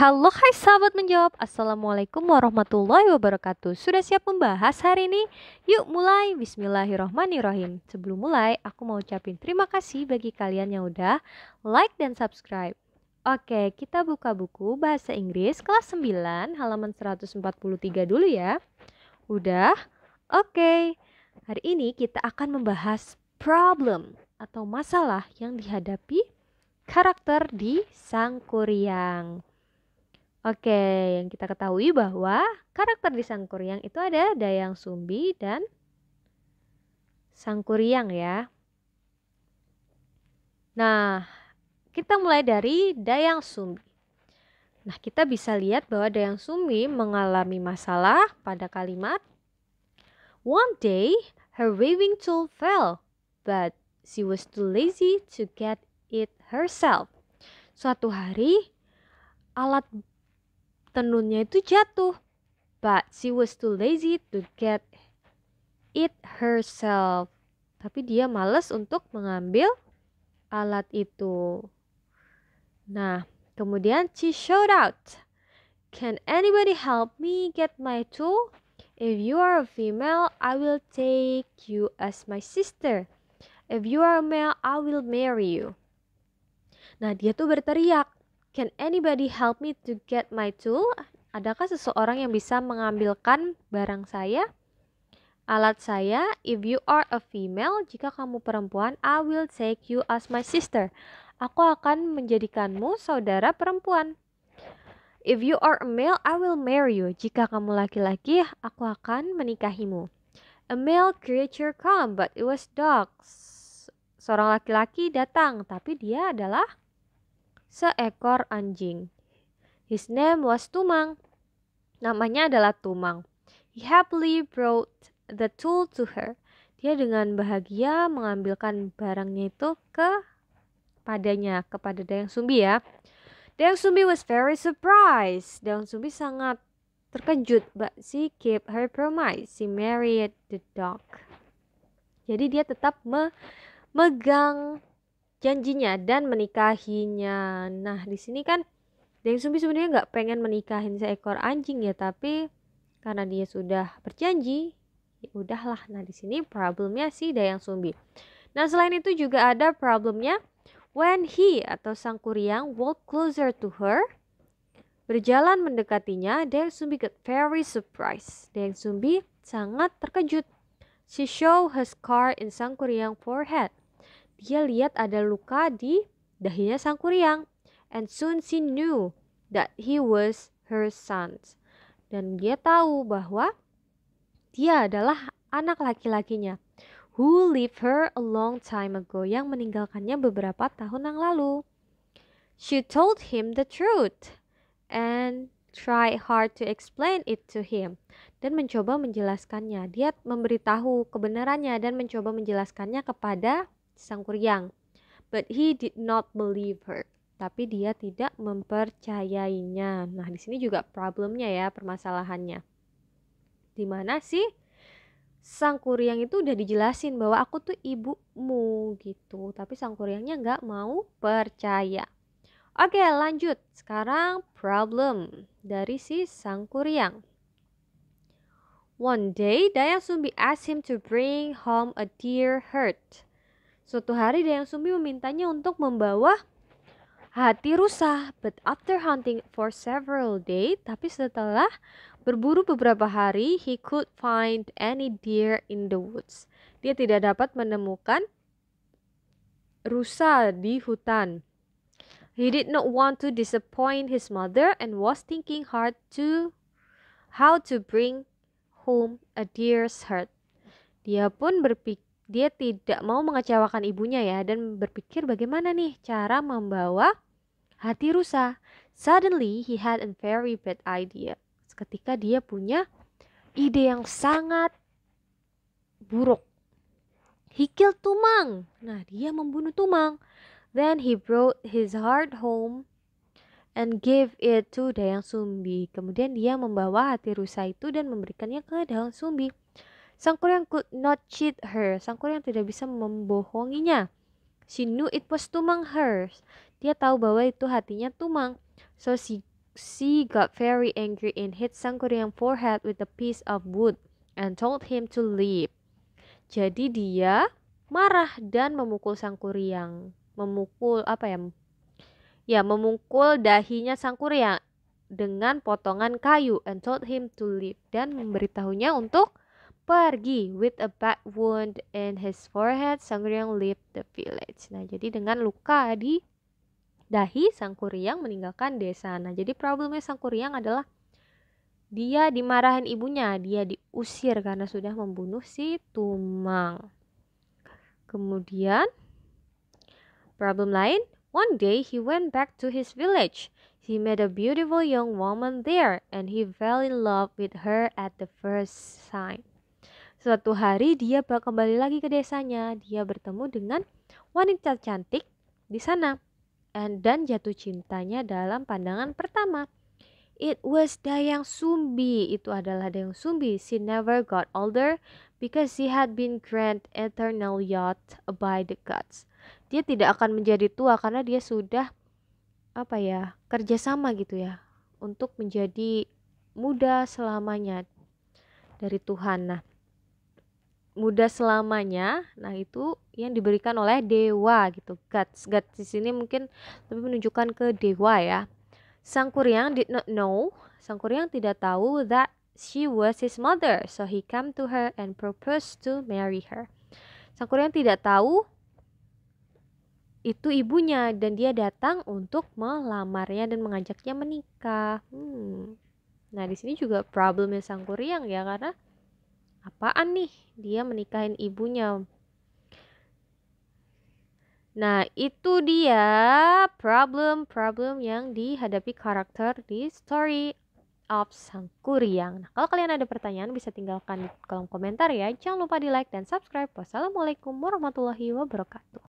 Halo hai sahabat menjawab. Assalamualaikum warahmatullahi wabarakatuh. Sudah siap membahas hari ini? Yuk mulai. Bismillahirrohmanirrohim. Sebelum mulai aku mau ucapin terima kasih bagi kalian yang udah like dan subscribe. Oke, kita buka buku bahasa Inggris kelas 9 halaman 143 dulu ya. Udah? Oke. Hari ini kita akan membahas problem atau masalah yang dihadapi karakter di Sang Kuryang. Oke, yang kita ketahui bahwa karakter di Sang Kuryang itu ada Dayang Sumbi dan Sang Kuryang ya. Nah, kita mulai dari Dayang Sumbi. Nah, kita bisa lihat bahwa Dayang Sumbi mengalami masalah pada kalimat One day, her weaving tool fell, but she was too lazy to get it herself. Suatu hari, alat tenunnya itu jatuh, but she was too lazy to get it herself. Tapi dia malas untuk mengambil alat itu. Nah, kemudian she showed out. Can anybody help me get my tool? If you are a female, I will take you as my sister. If you are a male, I will marry you. Nah, dia tuh berteriak, Can anybody help me to get my tool? Adakah seseorang yang bisa mengambilkan barang saya? Alat saya? If you are a female, jika kamu perempuan, I will take you as my sister. Aku akan menjadikanmu saudara perempuan. If you are a male, I will marry you. Jika kamu laki-laki, aku akan menikahimu. A male creature come, but it was dark. Seorang laki-laki datang, tapi dia adalah seekor anjing. His name was Tumang. Namanya adalah Tumang. He happily brought the tool to her. Dia dengan bahagia mengambilkan barangnya itu kepada Dayang Sumbi ya. Dayang Sumbi was very surprised. Dayang Sumbi sangat terkejut, but she kept her promise. She married the dog. Jadi dia tetap memegang janjinya dan menikahinya. Nah, di sini kan Dayang Sumbi sebenarnya nggak pengen menikahin seekor anjing ya, tapi karena dia sudah berjanji, ya udahlah. Nah, di sini problemnya si Dayang Sumbi. Nah, selain itu juga ada problemnya when he atau Sang Kuryang walked closer to her, berjalan mendekatinya, Dayang Sumbi got very surprised. Dayang Sumbi sangat terkejut. She showed her scar in Sang Kuryang forehead. Dia lihat ada luka di dahinya Sang Kuryang. And soon she knew that he was her son. Dan dia tahu bahwa dia adalah anak laki-lakinya. Who left her a long time ago, yang meninggalkannya beberapa tahun yang lalu. She told him the truth and tried hard to explain it to him, dan mencoba menjelaskannya. Dia memberitahu kebenarannya dan mencoba menjelaskannya kepada Sang Kuryang. But he did not believe her. Tapi dia tidak mempercayainya. Nah, di sini juga problemnya ya, permasalahannya. Dimana sih Sang Kuryang itu udah dijelasin bahwa aku tuh ibumu gitu, tapi Sang Kuryangnya nggak mau percaya. Oke, lanjut. Sekarang problem dari si Sang Kuryang. One day, Dayang Sumbi asked him to bring home a deer herd. Suatu hari Dayang Sumbi memintanya untuk membawa hati rusa. But after hunting for several days, tapi setelah berburu beberapa hari, he could find any deer in the woods. Dia tidak dapat menemukan rusa di hutan. He did not want to disappoint his mother and was thinking hard to how to bring home a deer's herd. Dia tidak mau mengecewakan ibunya ya, dan berpikir bagaimana nih cara membawa hati rusa. Suddenly he had a very bad idea. Ketika dia punya ide yang sangat buruk. He killed Tumang. Nah, dia membunuh Tumang. Then he brought his heart home and gave it to Dayang Sumbi. Kemudian dia membawa hati rusa itu dan memberikannya ke Dayang Sumbi. Sang Kuryang could not cheat her. Sang Kuryang tidak bisa membohonginya. She knew it was Tumang hers. Dia tahu bahwa itu hatinya Tumang. She got very angry and hit Sang Kuryang forehead with a piece of wood and told him to leave. Jadi dia marah dan memukul Sang Kuryang. Memukul apa ya? Ya, memukul dahinya Sang Kuryang dengan potongan kayu and told him to leave, dan memberitahunya untuk pergi. With a bad wound in his forehead, Sang Kuryang left the village. Nah, jadi dengan luka di dahi, Sang Kuryang meninggalkan desa. Nah, jadi problemnya Sang Kuryang adalah dia dimarahin ibunya, dia diusir karena sudah membunuh si Tumang. Kemudian problem lain, one day he went back to his village. He met a beautiful young woman there and he fell in love with her at the first sight. Suatu hari dia kembali lagi ke desanya. Dia bertemu dengan wanita cantik di sana dan jatuh cintanya dalam pandangan pertama. It was Dayang Sumbi. Itu adalah Dayang Sumbi. She never got older because she had been granted eternal youth by the gods. Dia tidak akan menjadi tua karena dia sudah kerjasama gitu ya untuk menjadi muda selamanya dari Tuhan. Nah, muda selamanya, nah itu yang diberikan oleh dewa gitu. Gods di sini mungkin lebih menunjukkan ke dewa ya. Sang Kuryang did not know. Sang Kuryang tidak tahu that she was his mother, so he came to her and proposed to marry her. Sang Kuryang tidak tahu itu ibunya dan dia datang untuk melamarnya dan mengajaknya menikah. Nah, di sini juga problemnya Sang Kuryang ya, karena apaan nih dia menikahin ibunya. Nah, itu dia problem-problem yang dihadapi karakter di Story of Sang Kuryang. Nah, kalau kalian ada pertanyaan bisa tinggalkan di kolom komentar ya. Jangan lupa di like dan subscribe. Wassalamualaikum warahmatullahi wabarakatuh.